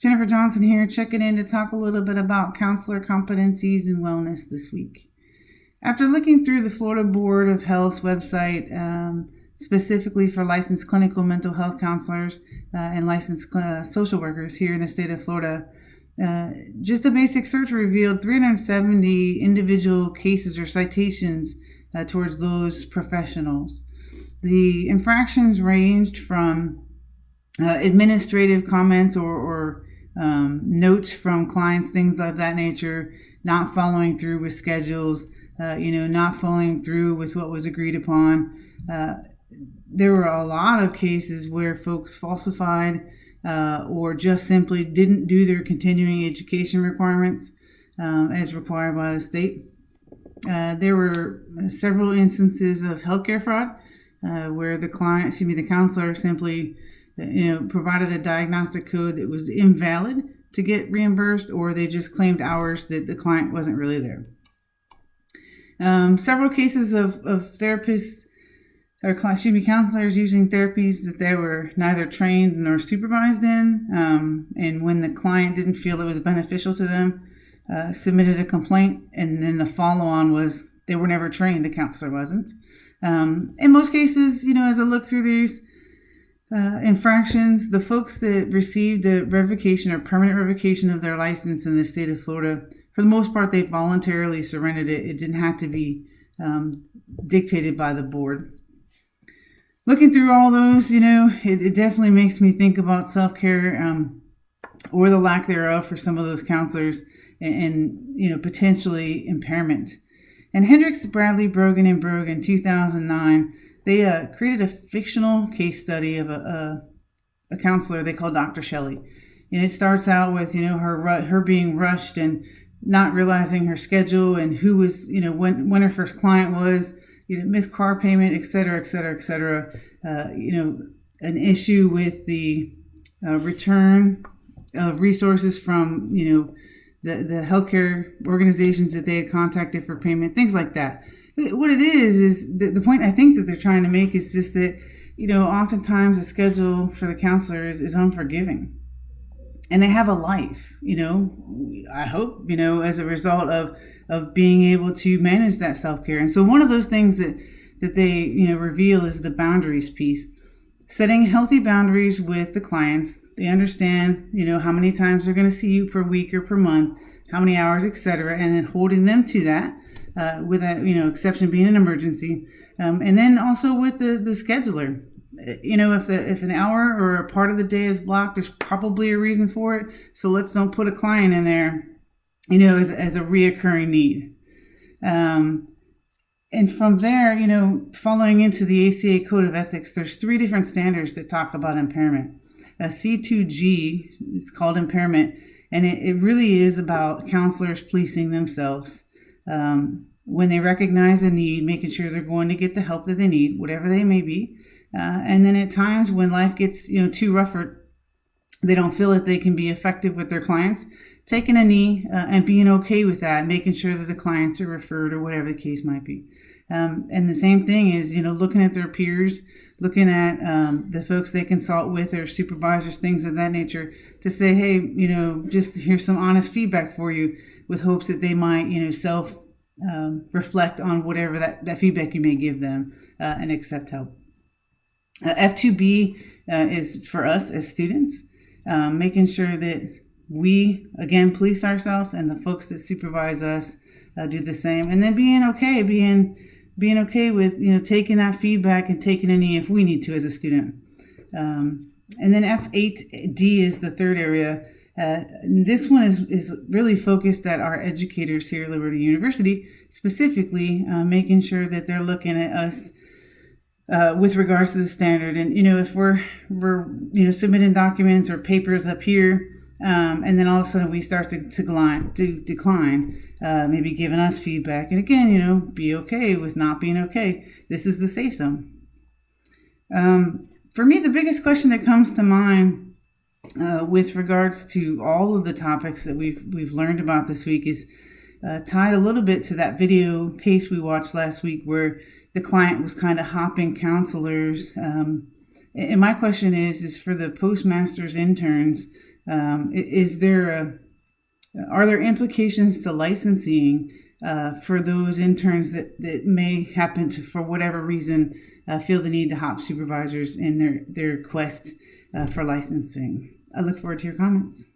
Jennifer Johnson here, checking in to talk a little bit about counselor competencies and wellness this week. After looking through the Florida Board of Health's website, specifically for licensed clinical mental health counselors and licensed social workers here in the state of Florida, just a basic search revealed 370 individual cases or citations towards those professionals. The infractions ranged from administrative comments or notes from clients, things of that nature, not following through with schedules, not following through with what was agreed upon. There were a lot of cases where folks falsified or just simply didn't do their continuing education requirements as required by the state. There were several instances of healthcare fraud where the counselor simply provided a diagnostic code that was invalid to get reimbursed, or they just claimed hours that the client wasn't really there. Several cases of therapists counselors using therapies that they were neither trained nor supervised in, and when the client didn't feel it was beneficial to them, submitted a complaint, and then the follow-on was they were never trained, the counselor wasn't. In most cases, as I look through these infractions, the folks that received a revocation or permanent revocation of their license in the state of Florida, for the most part, they voluntarily surrendered it. It didn't have to be dictated by the board. Looking through all those, it definitely makes me think about self-care or the lack thereof for some of those counselors and potentially impairment. And Hendricks, Bradley, Brogan, and Brogue in 2009, they created a fictional case study of a counselor they call Dr. Shelley. And it starts out with, her being rushed and not realizing her schedule and who was, when her first client was, missed car payment, et cetera, et cetera, et cetera. An issue with the return of resources from, the healthcare organizations that they had contacted for payment, things like that. What it is the point I think that they're trying to make is just that, oftentimes the schedule for the counselor is unforgiving. And they have a life, I hope, as a result of being able to manage that self-care. And so one of those things that they, reveal is the boundaries piece. Setting healthy boundaries with the clients. They understand, how many times they're going to see you per week or per month, how many hours, etc., and then holding them to that, with that, exception being an emergency. And then also with the scheduler. If an hour or a part of the day is blocked, there's probably a reason for it. So let's don't put a client in there, as a reoccurring need. And from there, following into the ACA Code of Ethics, there's 3 different standards that talk about impairment. C2G is called impairment, and it really is about counselors policing themselves. When they recognize a need, making sure they're going to get the help that they need, whatever they may be. And then at times when life gets, too rough or they don't feel that they can be effective with their clients, taking a knee and being okay with that, making sure that the clients are referred or whatever the case might be. And the same thing is, looking at their peers, looking at the folks they consult with or supervisors, things of that nature, to say, hey, just here's some honest feedback for you, with hopes that they might, reflect on whatever that feedback you may give them and accept help. F2B is for us as students, making sure that we, again, police ourselves and the folks that supervise us do the same. And then being okay with, taking that feedback and taking a knee if we need to as a student. And then F8D is the third area. This one is really focused at our educators here at Liberty University, specifically making sure that they're looking at us with regards to the standard. And, if we're submitting documents or papers up here, and then all of a sudden we start to decline, maybe giving us feedback. And again, be okay with not being okay. This is the safe zone. For me, the biggest question that comes to mind with regards to all of the topics that we've learned about this week is tied a little bit to that video case we watched last week where the client was kind of hopping counselors. And my question is for the postmasters interns Are there implications to licensing for those interns that may happen to, for whatever reason, feel the need to hop supervisors in their quest for licensing? I look forward to your comments.